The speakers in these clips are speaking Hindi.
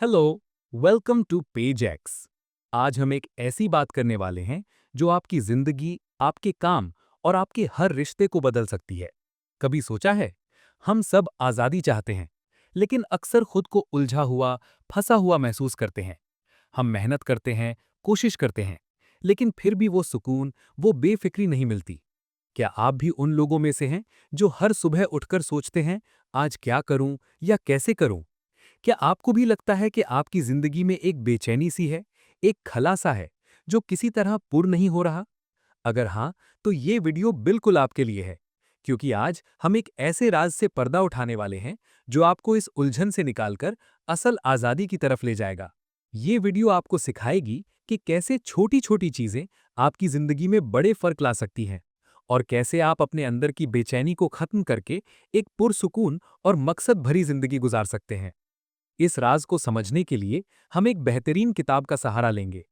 Hello, welcome to page X. आज हम एक ऐसी बात करने वाले हैं जो आपकी जिंदगी, आपके काम और आपके हर रिश्ते को बदल सकती है। कभी सोचा है? हम सब आजादी चाहते हैं, लेकिन अक्सर खुद को उलझा हुआ, फंसा हुआ महसूस करते हैं। हम मेहनत करते हैं, कोशिश करते हैं, लेकिन फिर भी वो सुकून, वो बेफिक्री नहीं मिलती। क्या आप भी उन लोगों में से हैं जो हर सुबह उठकर सोचते हैं, आज क्या करूं या कैसे करूं? क्या आपको भी लगता है कि आपकी जिंदगी में एक बेचैनी सी है, एक खला सा है, जो किसी तरह पूर्ण नहीं हो रहा? अगर हाँ, तो ये वीडियो बिल्कुल आपके लिए है, क्योंकि आज हम एक ऐसे राज से पर्दा उठाने वाले हैं, जो आपको इस उलझन से निकालकर असल आजादी की तरफ ले जाएगा। ये वीडियो आपको सिखाएगी कि कैसे छोटी-छोटी चीजें आपकी जिंदगी में बड़े फर्क ला सकती हैं, और कैसे आप अपने अंदर की बेचैनी को खत्म करके एक पुरसुकून और मकसद भरी जिंदगी गुजार सकते हैं। इस राज को समझने के लिए हम एक बेहतरीन किताब का सहारा लेंगे।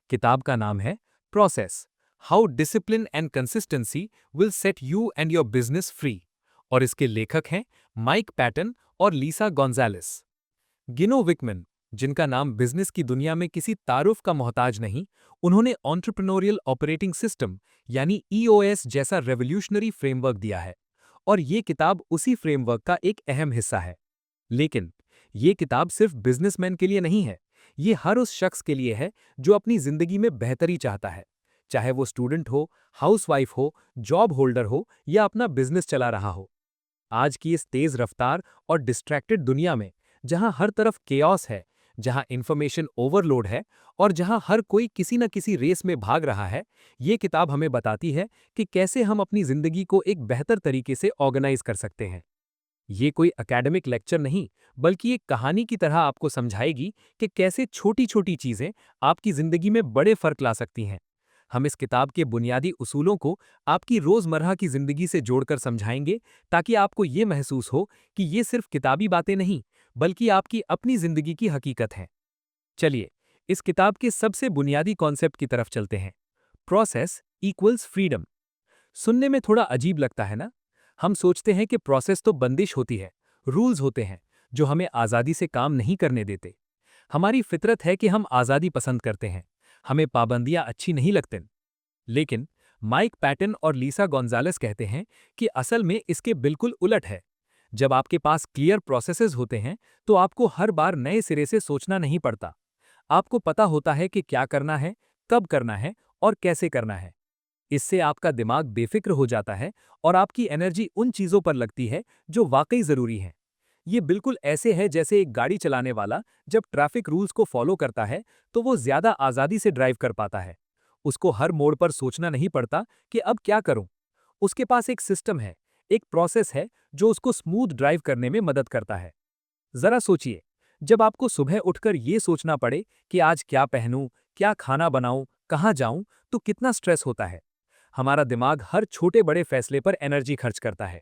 किताब का नाम है process, how discipline and consistency will set you and your business free, और इसके लेखक हैं माइक पैटन और लीसा गोंजालेस। गिनो विकमैन, जिनका नाम बिजनेस की दुनिया में किसी तारुफ का मोहताज नहीं, उन्होंने एंटरप्रेन्योरियल ऑपरेटिंग सिस्टम यानी ईओएस जैसा रेवोल्यूशनरी फ्रेमवर्क दिया है, और ये किताब उसी फ्रेमवर्क का एक अहम हिस्सा है। लेकिन ये किताब सिर्फ बिजनेसमैन के लिए नहीं है, ये हर उस शख्स के लिए है जो अपनी जिंदगी में बेहतरी चाहता है, चाहे वो स्टूडेंट हो, हाउसवाइफ हो, जॉब होल्डर हो या अपना बिजनेस चला रहा हो। आज की इस तेज रफ्तार और डिस्ट्रैक्टेड दुनिया में, जहां हर तरफ केओस है, जहां इंफॉर्मेशन ओवरलोड है और जहां हर कोई किसी न किसी रेस में भाग रहा है, ये किताब हमें बताती है कि कैसे हम अपनी जिंदगी को एक बेहतर तरीके से ऑर्गेनाइज कर सकते हैं। ये कोई एकेडमिक लेक्चर नहीं, बल्कि एक कहानी की तरह आपको समझाएगी कि कैसे छोटी-छोटी चीजें आपकी जिंदगी में बड़े फर्क ला सकती हैं। हम इस किताब के बुनियादी उसूलों को आपकी रोजमर्रा की जिंदगी से जोड़कर समझाएंगे, ताकि आपको ये महसूस हो कि ये सिर्फ किताबी बातें नहीं, बल्कि आपकी अपनी जिंदगी की हकीकत हैं। चलिए, इस किताब के सबसे बुनियादी कॉन्सेप्ट की तरफ चलते हैं। Process equals freedom. सुनने में थोड़ा अजीब लगता है ना? हम सोचते हैं कि प्रोसेस तो बंदिश होती है, रूल्स होते हैं, जो हमें आज़ादी से काम नहीं करने देते। हमारी फितरत है कि हम आज़ादी पसंद करते हैं, हमें पाबंदियां अच्छी नहीं लगती। लेकिन माइक पैटन और लीसा गोंजालेस कहते हैं कि असल में इसके बिल्कुल उलट है। जब आपके पास क्लियर प्रोसेसेस होते हैं, तो आपको हर बार नए सिरे से सोचना नहीं पड़ता। आपको पता होता है कि क्या करना है, कब करना है और कैसे करना है। इससे आपका दिमाग बेफिक्र हो जाता है और आपकी एनर्जी उन चीजों पर लगती है जो वाकई जरूरी हैं। ये बिल्कुल ऐसे है जैसे एक गाड़ी चलाने वाला जब ट्रैफिक रूल्स को फॉलो करता है, तो वो ज्यादा आजादी से ड्राइव कर पाता है। उसको हर मोड़ पर सोचना नहीं पड़ता कि अब क्या करूं। उसके पास एक सिस्टम है, एक प्रोसेस है जो उसको स्मूथ ड्राइव करने में मदद करता है। जरा सोचिए, जब आपको सुबह उठकर ये सोचना पड़े कि आज क्या पहनूं, क्या खाना बनाऊं, कहाँ जाऊं, तो कितना स्ट्रेस होता है। हमारा दिमाग हर छोटे बड़े फैसले पर एनर्जी खर्च करता है,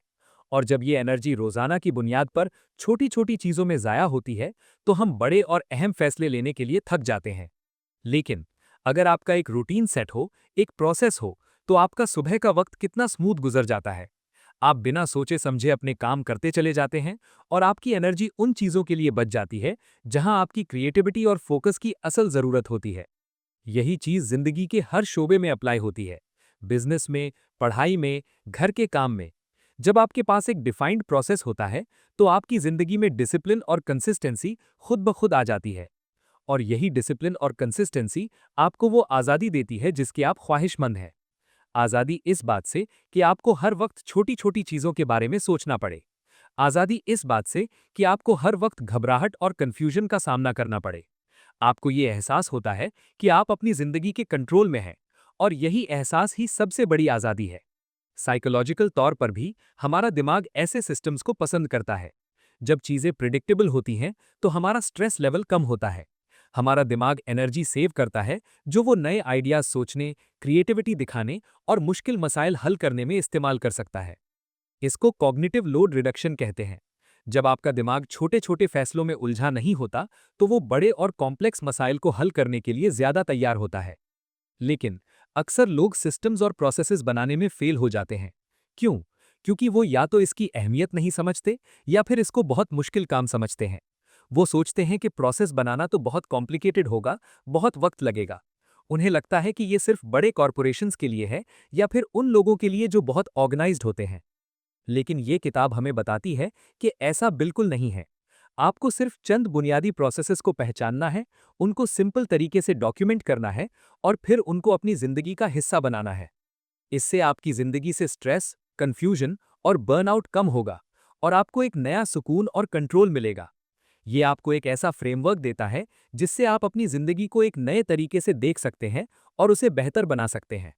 और जब ये एनर्जी रोजाना की बुनियाद पर छोटी छोटी चीजों में जाया होती है, तो हम बड़े और अहम फैसले लेने के लिए थक जाते हैं। लेकिन अगर आपका एक रूटीन सेट हो, एक प्रोसेस हो, तो आपका सुबह का वक्त कितना स्मूथ गुजर जाता है। आप बिना सोचे समझे अपने काम करते चले जाते हैं, और आपकी एनर्जी उन चीजों के लिए बच जाती है जहां आपकी क्रिएटिविटी और फोकस की असल जरूरत होती है। यही चीज जिंदगी के हर शोबे में अप्लाई होती है, बिजनेस में, पढ़ाई में, घर के काम में। जब आपके पास एक डिफाइंड प्रोसेस होता है, तो आपकी जिंदगी में डिसिप्लिन और कंसिस्टेंसी खुद ब खुद आ जाती है। और यही डिसिप्लिन और कंसिस्टेंसी आपको वो आज़ादी देती है जिसकी आप ख्वाहिशमंद हैं। आज़ादी इस बात से कि आपको हर वक्त छोटी छोटी चीज़ों के बारे में सोचना पड़े। आज़ादी इस बात से कि आपको हर वक्त घबराहट और कन्फ्यूजन का सामना करना पड़े। आपको ये एहसास होता है कि आप अपनी जिंदगी के कंट्रोल में हैं, और यही एहसास ही सबसे बड़ी आज़ादी है। साइकोलॉजिकल तौर पर भी हमारा दिमाग ऐसे सिस्टम्स को पसंद करता है। जब चीज़ें प्रिडिक्टेबल होती हैं, तो हमारा स्ट्रेस लेवल कम होता है। हमारा दिमाग एनर्जी सेव करता है, जो वो नए आइडियाज सोचने, क्रिएटिविटी दिखाने और मुश्किल मसाइल हल करने में इस्तेमाल कर सकता है। इसको कॉग्निटिव लोड रिडक्शन कहते हैं। जब आपका दिमाग छोटे छोटे फैसलों में उलझा नहीं होता, तो वो बड़े और कॉम्प्लेक्स मसाइल को हल करने के लिए ज्यादा तैयार होता है। लेकिन अक्सर लोग सिस्टम्स और प्रोसेसेस बनाने में फेल हो जाते हैं। क्यों? क्योंकि वो या तो इसकी अहमियत नहीं समझते, या फिर इसको बहुत मुश्किल काम समझते हैं। वो सोचते हैं कि प्रोसेस बनाना तो बहुत कॉम्प्लिकेटेड होगा, बहुत वक्त लगेगा। उन्हें लगता है कि ये सिर्फ बड़े कॉरपोरेशंस के लिए है या फिर उन लोगों के लिए जो बहुत ऑर्गेनाइज्ड होते हैं। लेकिन ये किताब हमें बताती है कि ऐसा बिल्कुल नहीं है। आपको सिर्फ चंद बुनियादी प्रोसेसेस को पहचानना है, उनको सिंपल तरीके से डॉक्यूमेंट करना है और फिर उनको अपनी जिंदगी का हिस्सा बनाना है। इससे आपकी जिंदगी से स्ट्रेस, कंफ्यूजन और बर्नआउट कम होगा और आपको एक नया सुकून और कंट्रोल मिलेगा। ये आपको एक ऐसा फ्रेमवर्क देता है जिससे आप अपनी जिंदगी को एक नए तरीके से देख सकते हैं और उसे बेहतर बना सकते हैं।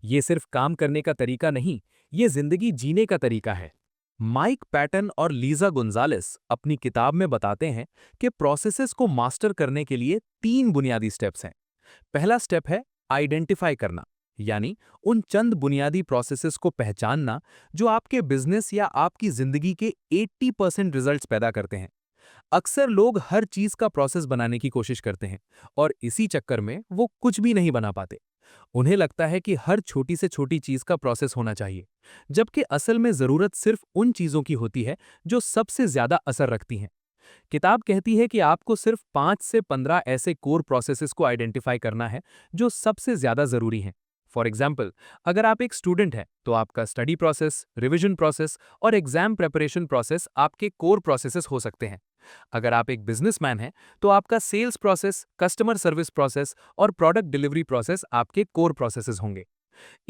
ये सिर्फ काम करने का तरीका नहीं, ये जिंदगी जीने का तरीका है। माइक पैटन और लीजा गुंजालेस अपनी किताब में बताते हैं कि प्रोसेसेस को मास्टर करने के लिए 3 बुनियादी स्टेप्स हैं। पहला स्टेप है आइडेंटिफाई करना, यानी उन चंद बुनियादी प्रोसेसेस को पहचानना जो आपके बिजनेस या आपकी जिंदगी के 80% रिजल्ट्स पैदा करते हैं। अक्सर लोग हर चीज का प्रोसेस बनाने की कोशिश करते हैं और इसी चक्कर में वो कुछ भी नहीं बना पाते। उन्हें लगता है कि हर छोटी से छोटी चीज का प्रोसेस होना चाहिए, जबकि असल में जरूरत सिर्फ उन चीजों की होती है जो सबसे ज्यादा असर रखती हैं। किताब कहती है कि आपको सिर्फ 5 से 15 ऐसे कोर प्रोसेसेस को आइडेंटिफाई करना है जो सबसे ज्यादा जरूरी हैं। फॉर एग्जाम्पल, अगर आप एक स्टूडेंट हैं तो आपका स्टडी प्रोसेस, रिवीजन प्रोसेस और एग्जाम प्रेपरेशन प्रोसेस आपके कोर प्रोसेसेस हो सकते हैं। अगर आप एक बिजनेसमैन हैं तो आपका sales process, customer service process और प्रोडक्ट डिलीवरी प्रोसेस आपके कोर प्रोसेसेस होंगे।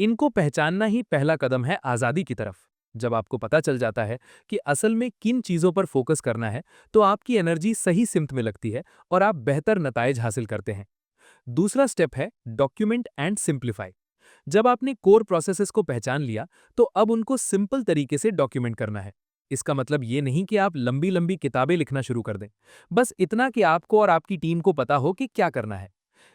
इनको पहचानना ही पहला कदम है आज़ादी की तरफ। जब आपको पता चल जाता है कि असल में किन चीज़ों पर फोकस करना है, तो आपकी एनर्जी सही सिमत में लगती है और आप बेहतर नताइज हासिल करते हैं। दूसरा स्टेप है डॉक्यूमेंट एंड सिंप्लीफाई। जब आपने कोर प्रोसेसेस को पहचान लिया, तो अब उनको सिंपल तरीके से डॉक्यूमेंट करना है। इसका मतलब ये नहीं कि आप लंबी लंबी किताबें लिखना शुरू कर दें, बस इतना कि आपको और आपकी टीम को पता हो कि क्या करना है।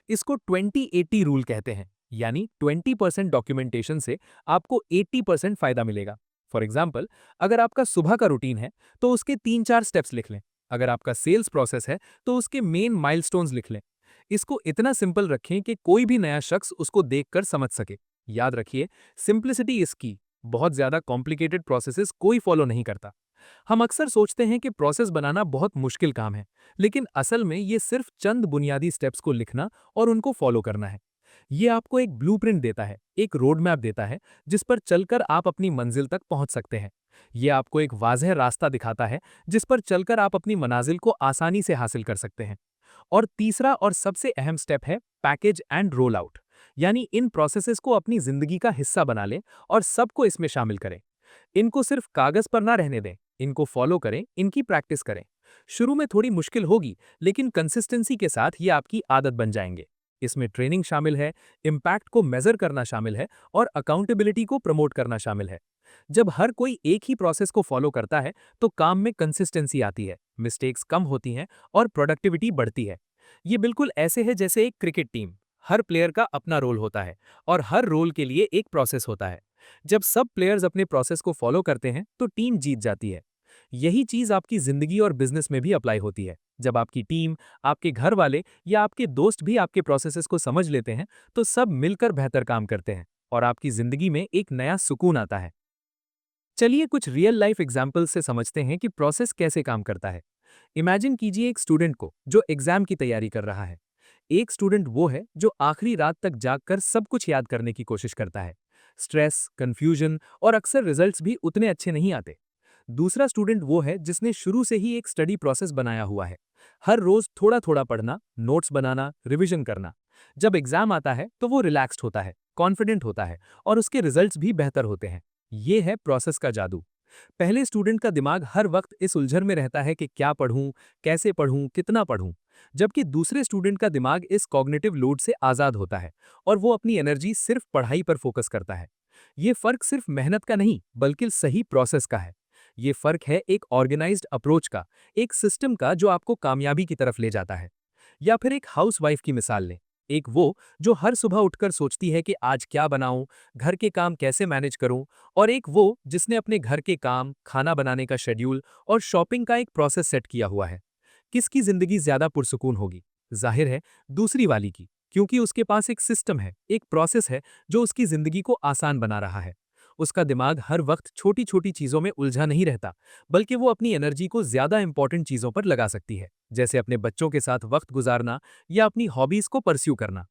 इसको 20-80 रूल कहते हैं, यानी 20% डॉक्यूमेंटेशन से आपको 80% फायदा मिलेगा। फॉर एग्जाम्पल, अगर आपका सुबह का रूटीन है तो उसके 3-4 स्टेप्स लिख लें। अगर आपका सेल्स प्रोसेस है तो उसके मेन माइलस्टोन्स लिख लें। इसको इतना सिंपल रखें कि कोई भी नया शख्स उसको देखकर समझ सके। याद रखिए, सिंप्लिसिटी इज की। बहुत ज्यादा कॉम्प्लिकेटेड प्रोसेसेस कोई फॉलो नहीं करता। हम अक्सर सोचते हैं कि प्रोसेस बनाना बहुत मुश्किल काम है, लेकिन असल में ये सिर्फ चंद बुनियादी स्टेप्स को लिखना और उनको फॉलो करना है। ये आपको एक ब्लूप्रिंट देता है, एक रोड मैप देता है, जिस पर चलकर आप अपनी मंजिल तक पहुंच सकते हैं। ये आपको एक वाज़ेह रास्ता दिखाता है, जिस पर चलकर आप अपनी मनाजिल को आसानी से हासिल कर सकते हैं। और तीसरा और सबसे अहम स्टेप है पैकेज एंड रोल आउट, यानी इन प्रोसेसेस को अपनी जिंदगी का हिस्सा बना लें और सबको इसमें शामिल करें। इनको सिर्फ कागज पर ना रहने दें, इनको फॉलो करें, इनकी प्रैक्टिस करें। शुरू में थोड़ी मुश्किल होगी, लेकिन कंसिस्टेंसी के साथ ये आपकी आदत बन जाएंगे। इसमें ट्रेनिंग शामिल है, इम्पैक्ट को मेजर करना शामिल है और अकाउंटेबिलिटी को प्रमोट करना शामिल है। जब हर कोई एक ही प्रोसेस को फॉलो करता है तो काम में कंसिस्टेंसी आती है, मिस्टेक्स कम होती हैं और प्रोडक्टिविटी बढ़ती है। ये बिल्कुल ऐसे है जैसे एक क्रिकेट टीम। हर प्लेयर का अपना रोल होता है और हर रोल के लिए एक प्रोसेस होता है। जब सब प्लेयर्स अपने प्रोसेस को फॉलो करते हैं तो टीम जीत जाती है। यही चीज आपकी जिंदगी और बिजनेस में भी अप्लाई होती है। जब आपकी टीम, आपके घर वाले या आपके दोस्त भी आपके प्रोसेसेस को समझ लेते हैं तो सब मिलकर बेहतर काम करते हैं और आपकी जिंदगी में एक नया सुकून आता है। चलिए कुछ रियल लाइफ एग्जाम्पल से समझते हैं कि प्रोसेस कैसे काम करता है। इमेजिन कीजिए एक स्टूडेंट को जो एग्जाम की तैयारी कर रहा है। एक स्टूडेंट वो है जो आखिरी रात तक जागकर सब कुछ याद करने की कोशिश करता है। स्ट्रेस, कंफ्यूजन और अक्सर रिजल्ट्स भी उतने अच्छे नहीं आते। दूसरा स्टूडेंट वो है जिसने शुरू से ही एक स्टडी प्रोसेस बनाया हुआ है। हर रोज थोड़ा थोड़ा पढ़ना, नोट्स बनाना, रिवीजन करना। जब एग्जाम आता है तो वो रिलैक्स्ड होता है, कॉन्फिडेंट होता है और उसके रिजल्ट्स भी बेहतर होते हैं। ये है प्रोसेस का जादू। पहले स्टूडेंट का दिमाग हर वक्त इस उलझन में रहता है कि क्या पढ़ूं, कैसे पढ़ूं, कितना पढ़ूं। जबकि दूसरे स्टूडेंट का दिमाग इस कॉग्निटिव लोड से आज़ाद होता है और वो अपनी एनर्जी सिर्फ पढ़ाई पर फोकस करता है। ये फर्क सिर्फ मेहनत का नहीं, बल्कि सही प्रोसेस का है। ये फर्क है एक ऑर्गेनाइज्ड अप्रोच का, एक सिस्टम का जो आपको कामयाबी की तरफ ले जाता है। या फिर एक हाउसवाइफ की मिसाल लें। एक वो जो हर सुबह उठकर सोचती है कि आज क्या बनाऊं, घर के काम कैसे मैनेज करूं, और एक वो जिसने अपने घर के काम, खाना बनाने का शेड्यूल और शॉपिंग का एक प्रोसेस सेट किया हुआ है। किसकी जिंदगी ज्यादा पुरसुकून होगी? जाहिर है दूसरी वाली की, क्योंकि उसके पास एक सिस्टम है, एक प्रोसेस है जो उसकी जिंदगी को आसान बना रहा है। उसका दिमाग हर वक्त छोटी छोटी चीजों में उलझा नहीं रहता, बल्कि वो अपनी एनर्जी को ज्यादा इंपॉर्टेंट चीजों पर लगा सकती है, जैसे अपने बच्चों के साथ वक्त गुजारना या अपनी हॉबीज को परस्यू करना।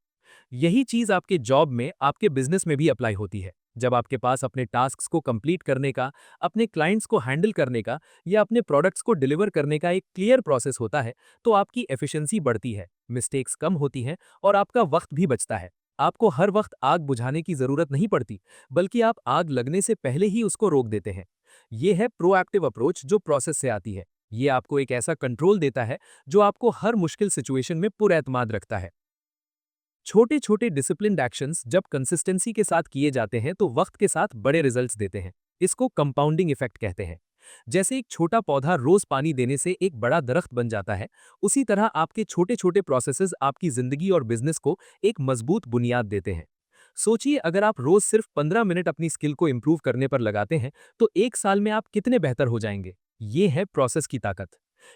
यही चीज आपके जॉब में, आपके बिजनेस में भी अप्लाई होती है। जब आपके पास अपने टास्क्स को कंप्लीट करने का, अपने क्लाइंट्स को हैंडल करने का या अपने प्रोडक्ट्स को डिलीवर करने का एक क्लियर प्रोसेस होता है, तो आपकी एफिशिएंसी बढ़ती है, मिस्टेक्स कम होती हैं और आपका वक्त भी बचता है। आपको हर वक्त आग बुझाने की जरूरत नहीं पड़ती, बल्कि आप आग लगने से पहले ही उसको रोक देते हैं। ये है प्रोएक्टिव अप्रोच जो प्रोसेस से आती है। ये आपको एक ऐसा कंट्रोल देता है जो आपको हर मुश्किल सिचुएशन में पुरएतमाद रखता है। छोटे छोटे डिसिप्लिन्ड एक्शंस जब कंसिस्टेंसी के साथ किए जाते हैं तो वक्त के साथ बड़े रिजल्ट्स देते हैं। इसको कंपाउंडिंग इफेक्ट कहते हैं। जैसे एक छोटा पौधा रोज पानी देने से एक बड़ा दरख्त बन जाता है, उसी तरह आपके छोटे छोटे प्रोसेसेस आपकी जिंदगी और बिजनेस को एक मजबूत बुनियाद देते हैं। सोचिए, अगर आप रोज सिर्फ 15 मिनट अपनी स्किल को इंप्रूव करने पर लगाते हैं, तो एक साल में आप कितने बेहतर हो जाएंगे। ये है प्रोसेस की ताकत।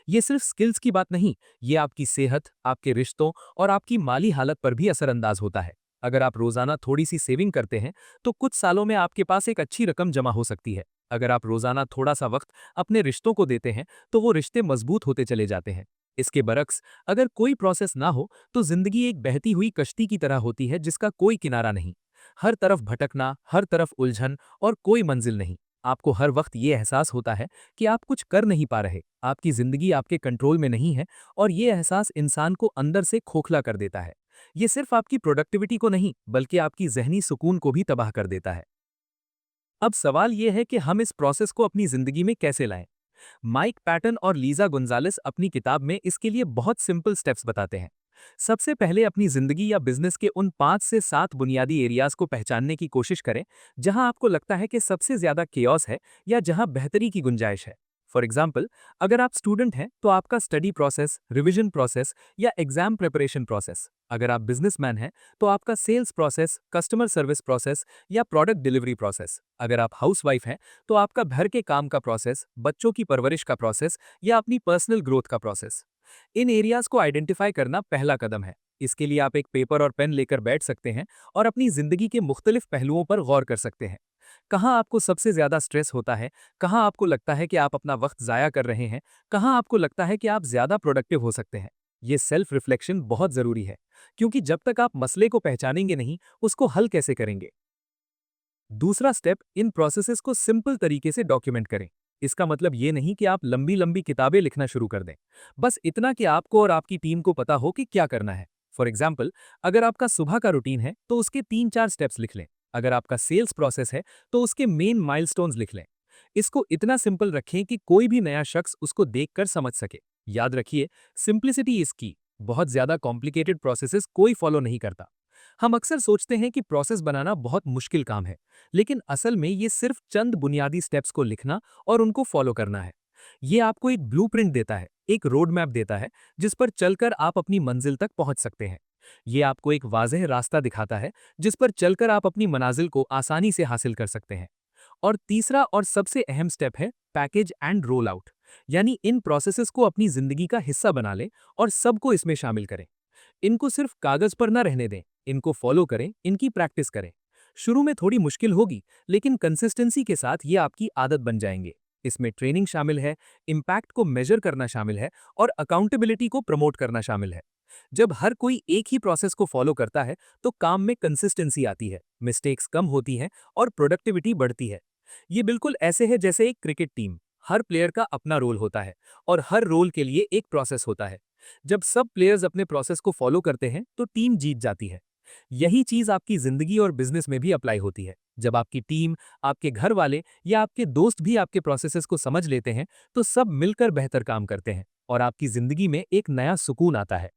ये सिर्फ स्किल्स की बात नहीं, ये आपकी सेहत, आपके रिश्तों और आपकी माली हालत पर भी असरअंदाज होता है। अगर आप रोजाना थोड़ी सी सेविंग करते हैं, तो कुछ सालों में आपके पास एक अच्छी रकम जमा हो सकती है। अगर आप रोजाना थोड़ा सा वक्त अपने रिश्तों को देते हैं, तो वो रिश्ते मजबूत होते चले जाते हैं। इसके बरक्स, अगर कोई प्रोसेस ना हो, तो जिंदगी एक बहती हुई कश्ती की तरह होती है जिसका कोई किनारा नहीं। हर तरफ भटकना, हर तरफ उलझन और कोई मंजिल नहीं। आपको हर वक्त ये एहसास होता है कि आप कुछ कर नहीं पा रहे, आपकी जिंदगी आपके कंट्रोल में नहीं है, और ये एहसास इंसान को अंदर से खोखला कर देता है। ये सिर्फ आपकी प्रोडक्टिविटी को नहीं, बल्कि आपकी जहनी सुकून को भी तबाह कर देता है। अब सवाल यह है कि हम इस प्रोसेस को अपनी जिंदगी में कैसे लाएं। माइक पैटन और लीजा गोंजालेस अपनी किताब में इसके लिए बहुत सिंपल स्टेप्स बताते हैं। सबसे पहले अपनी जिंदगी या बिजनेस के उन 5 से 7 बुनियादी एरियाज को पहचानने की कोशिश करें, जहां आपको लगता है कि सबसे ज्यादा केओस है या जहां बेहतरी की गुंजाइश है। फॉर एग्जाम्पल, अगर आप स्टूडेंट हैं तो आपका स्टडी प्रोसेस, रिवीजन प्रोसेस या एग्जाम प्रिपरेशन प्रोसेस। अगर आप बिजनेसमैन हैं तो आपका sales process, customer service process या प्रोडक्ट डिलीवरी प्रोसेस। अगर आप हाउसवाइफ हैं तो आपका घर के काम का प्रोसेस, बच्चों की परवरिश का प्रोसेस या अपनी पर्सनल ग्रोथ का प्रोसेस। इन एरियाज को आइडेंटिफाई करना पहला कदम है। इसके लिए आप एक पेपर और पेन लेकर बैठ सकते हैं और अपनी जिंदगी के मुख्तलिफ पहलुओं पर गौर कर सकते हैं। कहाँ आपको सबसे ज्यादा स्ट्रेस होता है, कहाँ आपको लगता है कि आप अपना वक्त जाया कर रहे हैं, कहाँ आपको लगता है कि आप ज्यादा प्रोडक्टिव हो सकते हैं। ये सेल्फ रिफ्लेक्शन बहुत जरूरी है, क्योंकि जब तक आप मसले को पहचानेंगे नहीं, उसको हल कैसे करेंगे। दूसरा स्टेप, इन प्रोसेसेस को सिंपल तरीके से डॉक्यूमेंट करें। इसका मतलब ये नहीं कि आप लंबी लंबी किताबें लिखना शुरू कर दें, बस इतना कि आपको और आपकी टीम को पता हो कि क्या करना है। फॉर एग्जाम्पल, अगर आपका सुबह का रूटीन है तो उसके 3-4 स्टेप्स लिख लें। अगर आपका सेल्स प्रोसेस है तो उसके मेन माइलस्टोन्स लिख लें। इसको इतना सिंपल रखें कि कोई भी नया शख्स उसको देखकर समझ सके। याद रखिए, सिंप्लिसिटी इज की। बहुत ज्यादा कॉम्प्लिकेटेड प्रोसेसेस कोई फॉलो नहीं करता। हम अक्सर सोचते हैं कि प्रोसेस बनाना बहुत मुश्किल काम है, लेकिन असल में ये सिर्फ चंद बुनियादी स्टेप्स को लिखना और उनको फॉलो करना है। ये आपको एक ब्लूप्रिंट देता है, एक रोड मैप देता है, जिस पर चलकर आप अपनी मंजिल तक पहुंच सकते हैं। ये आपको एक वाज़ेह रास्ता दिखाता है, जिस पर चलकर आप अपनी मनाजिल को आसानी से हासिल कर सकते हैं। और तीसरा और सबसे अहम स्टेप है पैकेज एंड रोल आउट। यानी इन प्रोसेसेस को अपनी जिंदगी का हिस्सा बना लें और सबको इसमें शामिल करें। इनको सिर्फ कागज पर न रहने दें, इनको फॉलो करें, इनकी प्रैक्टिस करें। शुरू में थोड़ी मुश्किल होगी, लेकिन कंसिस्टेंसी के साथ ये आपकी आदत बन जाएंगे। इसमें ट्रेनिंग शामिल है, इम्पैक्ट को मेजर करना शामिल है और अकाउंटेबिलिटी को प्रमोट करना शामिल है। जब हर कोई एक ही प्रोसेस को फॉलो करता है, तो काम में कंसिस्टेंसी आती है, मिस्टेक्स कम होती हैं और प्रोडक्टिविटी बढ़ती है। ये बिल्कुल ऐसे है जैसे एक क्रिकेट टीम। हर प्लेयर का अपना रोल होता है और हर रोल के लिए एक प्रोसेस होता है। जब सब प्लेयर्स अपने प्रोसेस को फॉलो करते हैं तो टीम जीत जाती है। यही चीज आपकी जिंदगी और बिजनेस में भी अप्लाई होती है। जब आपकी टीम, आपके घर वाले या आपके दोस्त भी आपके प्रोसेसेस को समझ लेते हैं, तो सब मिलकर बेहतर काम करते हैं और आपकी जिंदगी में एक नया सुकून आता है।